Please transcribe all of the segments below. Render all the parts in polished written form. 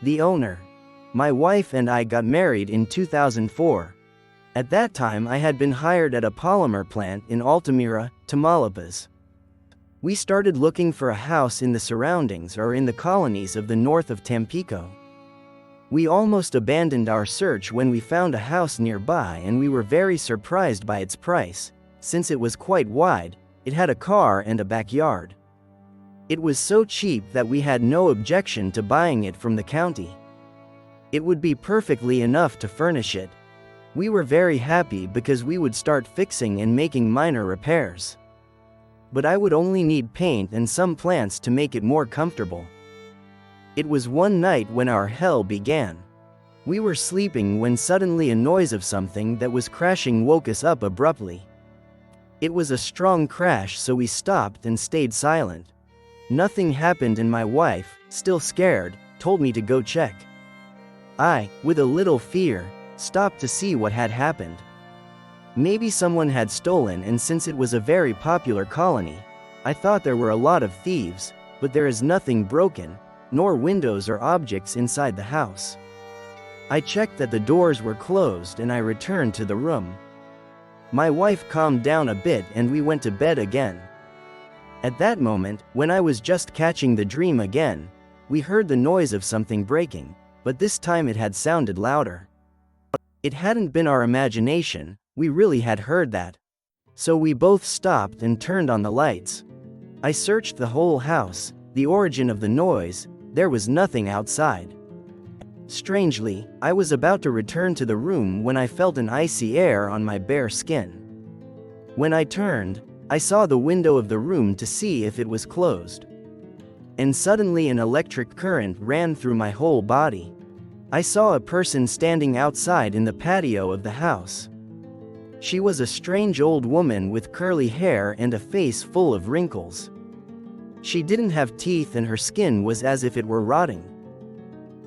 The owner. My wife and I got married in 2004. At that time I had been hired at a polymer plant in Altamira, Tamaulipas. We started looking for a house in the surroundings or in the colonies of the north of Tampico. We almost abandoned our search when we found a house nearby, and we were very surprised by its price. Since it was quite wide, it had a car and a backyard. It was so cheap that we had no objection to buying it from the county. It would be perfectly enough to furnish it. We were very happy because we would start fixing and making minor repairs. But I would only need paint and some plants to make it more comfortable. It was one night when our hell began. We were sleeping when suddenly a noise of something that was crashing woke us up abruptly. It was a strong crash, so we stopped and stayed silent. Nothing happened, and my wife, still scared, told me to go check. I, with a little fear, stopped to see what had happened. Maybe someone had stolen, and since it was a very popular colony, I thought there were a lot of thieves, but there is nothing broken, nor windows or objects inside the house. I checked that the doors were closed and I returned to the room. My wife calmed down a bit and we went to bed again. At that moment, when I was just catching the dream again, we heard the noise of something breaking, but this time it had sounded louder. It hadn't been our imagination, we really had heard that. So we both stopped and turned on the lights. I searched the whole house, the origin of the noise, there was nothing outside. Strangely, I was about to return to the room when I felt an icy air on my bare skin. When I turned, I saw the window of the room to see if it was closed. And suddenly an electric current ran through my whole body. I saw a person standing outside in the patio of the house. She was a strange old woman with curly hair and a face full of wrinkles. She didn't have teeth and her skin was as if it were rotting.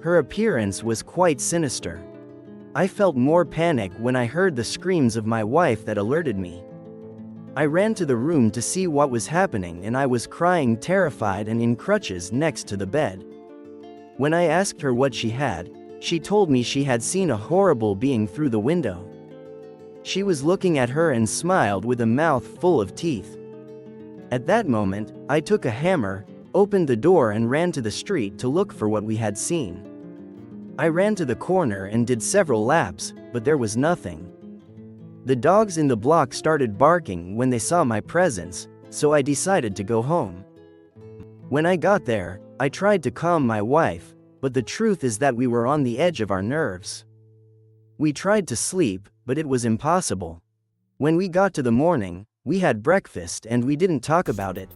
Her appearance was quite sinister. I felt more panic when I heard the screams of my wife that alerted me. I ran to the room to see what was happening, and I was crying, terrified and in crutches next to the bed. When I asked her what she had, she told me she had seen a horrible being through the window. She was looking at her and smiled with a mouth full of teeth. At that moment, I took a hammer, opened the door and ran to the street to look for what we had seen. I ran to the corner and did several laps, but there was nothing. The dogs in the block started barking when they saw my presence, so I decided to go home. When I got there, I tried to calm my wife, but the truth is that we were on the edge of our nerves. We tried to sleep, but it was impossible. When we got to the morning, we had breakfast and we didn't talk about it.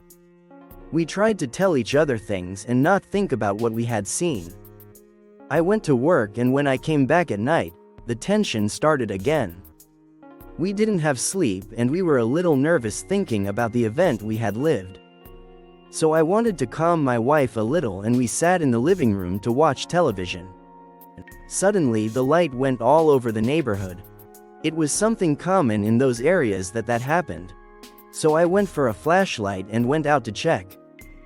We tried to tell each other things and not think about what we had seen. I went to work, and when I came back at night, the tension started again. We didn't have sleep and we were a little nervous thinking about the event we had lived. So I wanted to calm my wife a little and we sat in the living room to watch television. Suddenly the light went all over the neighborhood. It was something common in those areas that happened. So I went for a flashlight and went out to check.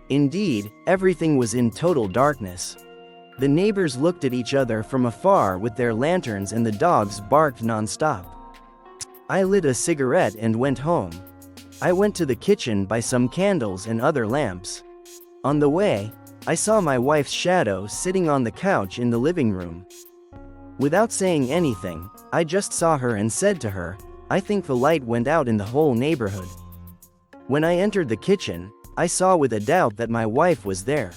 Indeed, everything was in total darkness. The neighbors looked at each other from afar with their lanterns and the dogs barked non-stop. I lit a cigarette and went home. I went to the kitchen by some candles and other lamps. On the way, I saw my wife's shadow sitting on the couch in the living room. Without saying anything, I just saw her and said to her, "I think the light went out in the whole neighborhood." When I entered the kitchen, I saw with a doubt that my wife was there.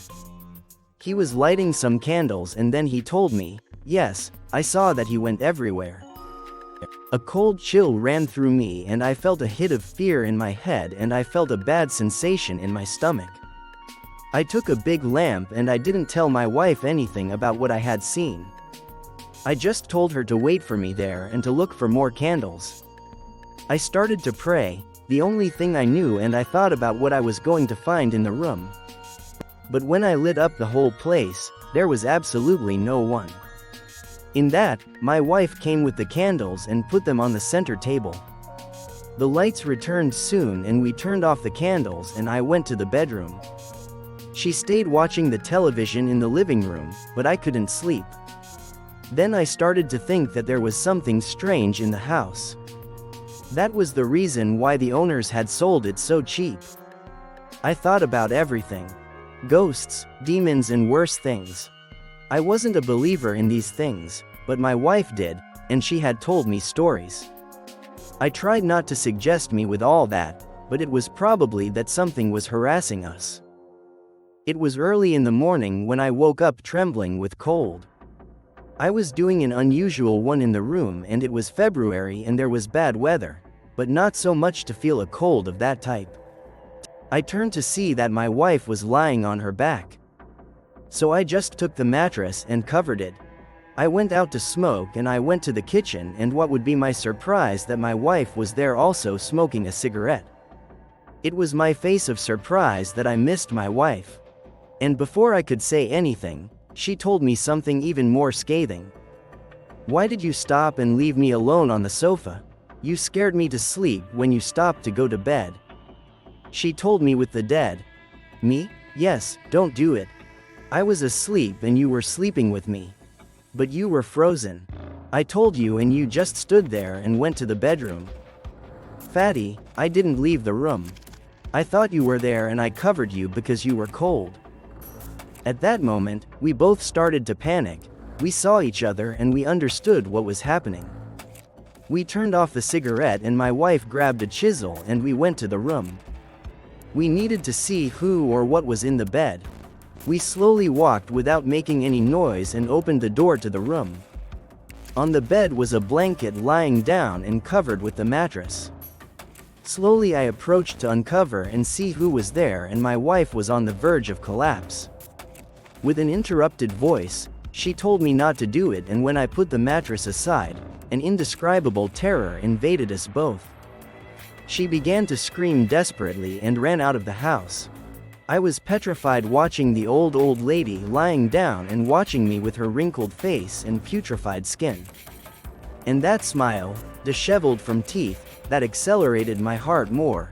He was lighting some candles and then he told me, "Yes, I saw that he went everywhere." A cold chill ran through me and I felt a hit of fear in my head and I felt a bad sensation in my stomach. I took a big lamp and I didn't tell my wife anything about what I had seen. I just told her to wait for me there and to look for more candles. I started to pray, the only thing I knew, and I thought about what I was going to find in the room. But when I lit up the whole place, there was absolutely no one. In that, my wife came with the candles and put them on the center table. The lights returned soon and we turned off the candles and I went to the bedroom. She stayed watching the television in the living room, but I couldn't sleep. Then I started to think that there was something strange in the house. That was the reason why the owners had sold it so cheap. I thought about everything. Ghosts, demons, and worse things. I wasn't a believer in these things, but my wife did, and she had told me stories. I tried not to suggest me with all that, but it was probably that something was harassing us. It was early in the morning when I woke up trembling with cold. I was doing an unusual one in the room, and it was February and there was bad weather, but not so much to feel a cold of that type. I turned to see that my wife was lying on her back. So I just took the mattress and covered it. I went out to smoke, and I went to the kitchen, and what would be my surprise that my wife was there also smoking a cigarette. It was my face of surprise that I missed my wife. And before I could say anything, she told me something even more scathing. "Why did you stop and leave me alone on the sofa? You scared me to sleep when you stopped to go to bed." She told me with the dead. Me? Yes, don't do it. I was asleep and you were sleeping with me. But you were frozen. I told you and you just stood there and went to the bedroom. Fatty, I didn't leave the room. I thought you were there and I covered you because you were cold. At that moment, we both started to panic. We saw each other and we understood what was happening. We turned off the cigarette and my wife grabbed a chisel and we went to the room. We needed to see who or what was in the bed. We slowly walked without making any noise and opened the door to the room. On the bed was a blanket lying down and covered with the mattress. Slowly I approached to uncover and see who was there, and my wife was on the verge of collapse. With an interrupted voice, she told me not to do it, and when I put the mattress aside, an indescribable terror invaded us both. She began to scream desperately and ran out of the house. I was petrified watching the old lady lying down and watching me with her wrinkled face and putrefied skin. And that smile, disheveled from teeth, that accelerated my heart more.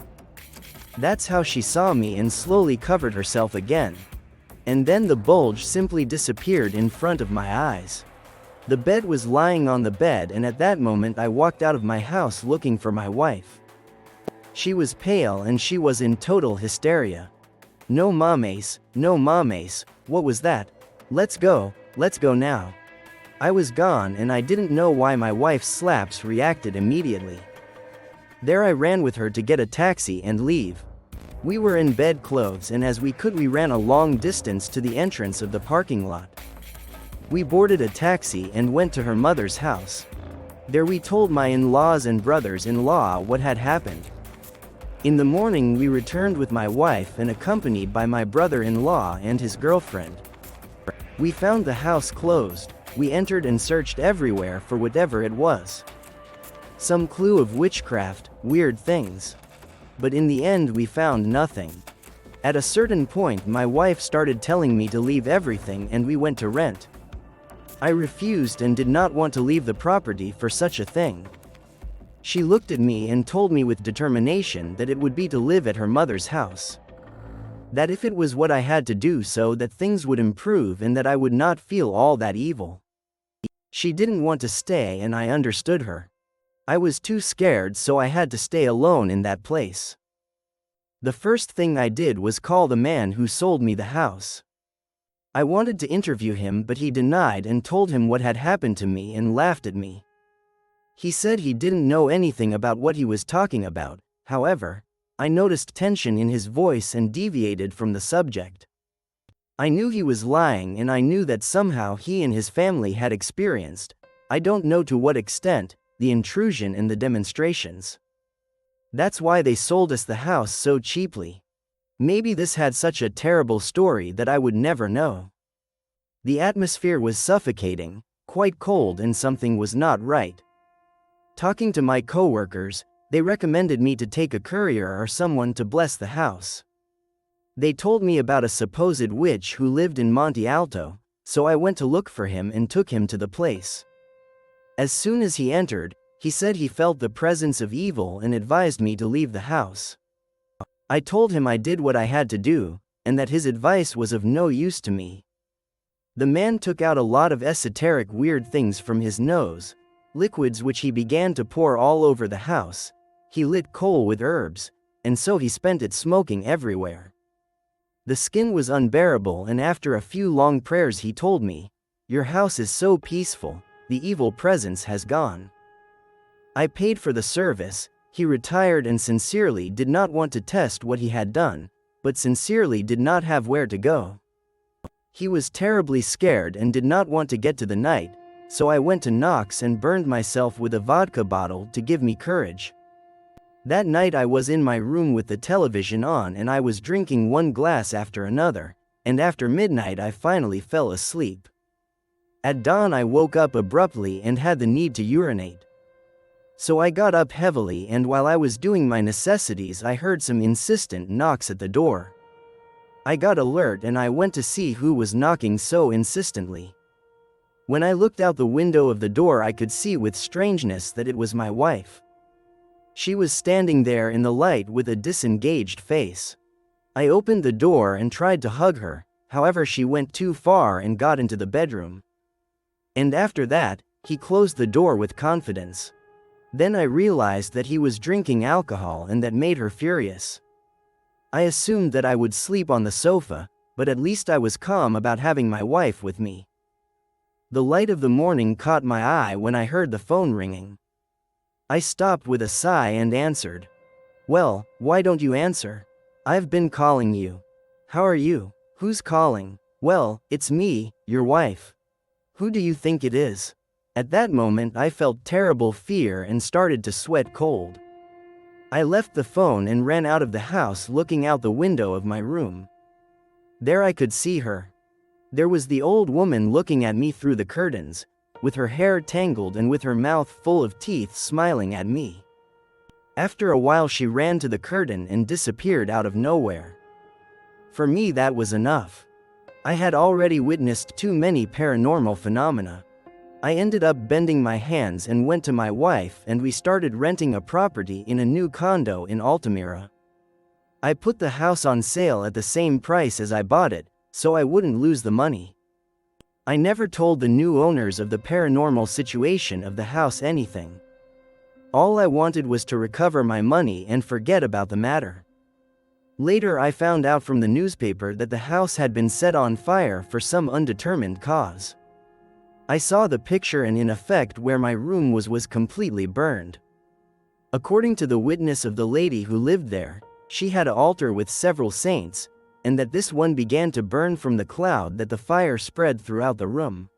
That's how she saw me and slowly covered herself again. And then the bulge simply disappeared in front of my eyes. The bed was lying on the bed, and at that moment I walked out of my house looking for my wife. She was pale and she was in total hysteria. "No mames, no mames, what was that? Let's go now." I was gone and I didn't know why my wife's slaps reacted immediately. There I ran with her to get a taxi and leave. We were in bed clothes, and as we could we ran a long distance to the entrance of the parking lot. We boarded a taxi and went to her mother's house. There we told my in-laws and brothers-in-law what had happened. In the morning we returned with my wife and accompanied by my brother-in-law and his girlfriend. We found the house closed. We entered and searched everywhere for whatever it was. Some clue of witchcraft, weird things. But in the end we found nothing. At a certain point my wife started telling me to leave everything and we went to rent. I refused and did not want to leave the property for such a thing. She looked at me and told me with determination that it would be to live at her mother's house. That if it was what I had to do so that things would improve and that I would not feel all that evil. She didn't want to stay and I understood her. I was too scared, so I had to stay alone in that place. The first thing I did was call the man who sold me the house. I wanted to interview him, but he denied and told him what had happened to me and laughed at me. He said he didn't know anything about what he was talking about. However, I noticed tension in his voice and deviated from the subject. I knew he was lying, and I knew that somehow he and his family had experienced, I don't know to what extent, the intrusion and the demonstrations. That's why they sold us the house so cheaply. Maybe this had such a terrible story that I would never know. The atmosphere was suffocating, quite cold, and something was not right. Talking to my coworkers, they recommended me to take a courier or someone to bless the house. They told me about a supposed witch who lived in Monte Alto, so I went to look for him and took him to the place. As soon as he entered, he said he felt the presence of evil and advised me to leave the house. I told him I did what I had to do, and that his advice was of no use to me. The man took out a lot of esoteric weird things from his nose, liquids which he began to pour all over the house. He lit coal with herbs, and so he spent it smoking everywhere. The skin was unbearable, and after a few long prayers he told me, "Your house is so peaceful, the evil presence has gone." I paid for the service. He retired and sincerely did not want to test what he had done, but sincerely did not have where to go. He was terribly scared and did not want to get to the night, so I went to Knox and burned myself with a vodka bottle to give me courage. That night I was in my room with the television on and I was drinking one glass after another, and after midnight I finally fell asleep. At dawn I woke up abruptly and had the need to urinate. So I got up heavily, and while I was doing my necessities I heard some insistent knocks at the door. I got alert and I went to see who was knocking so insistently. When I looked out the window of the door I could see with strangeness that it was my wife. She was standing there in the light with a disengaged face. I opened the door and tried to hug her, however she went too far and got into the bedroom. And after that, he closed the door with confidence. Then I realized that he was drinking alcohol and that made her furious. I assumed that I would sleep on the sofa, but at least I was calm about having my wife with me. The light of the morning caught my eye when I heard the phone ringing. I stopped with a sigh and answered. "Well, why don't you answer? I've been calling you. How are you? Who's calling?" "Well, it's me, your wife." "Who do you think it is?" At that moment I felt terrible fear and started to sweat cold. I left the phone and ran out of the house, looking out the window of my room. There I could see her. There was the old woman looking at me through the curtains, with her hair tangled and with her mouth full of teeth, smiling at me. After a while she ran to the curtain and disappeared out of nowhere. For me that was enough. I had already witnessed too many paranormal phenomena. I ended up bending my hands and went to my wife, and we started renting a property in a new condo in Altamira. I put the house on sale at the same price as I bought it, so I wouldn't lose the money. I never told the new owners of the paranormal situation of the house anything. All I wanted was to recover my money and forget about the matter. Later I found out from the newspaper that the house had been set on fire for some undetermined cause. I saw the picture, and in effect where my room was completely burned. According to the witness of the lady who lived there, she had an altar with several saints, and that this one began to burn from the cloud that the fire spread throughout the room.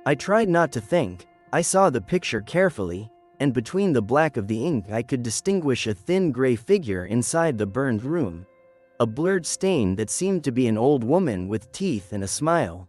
I tried not to think. I saw the picture carefully, and between the black of the ink I could distinguish a thin gray figure inside the burned room. A blurred stain that seemed to be an old woman with teeth and a smile.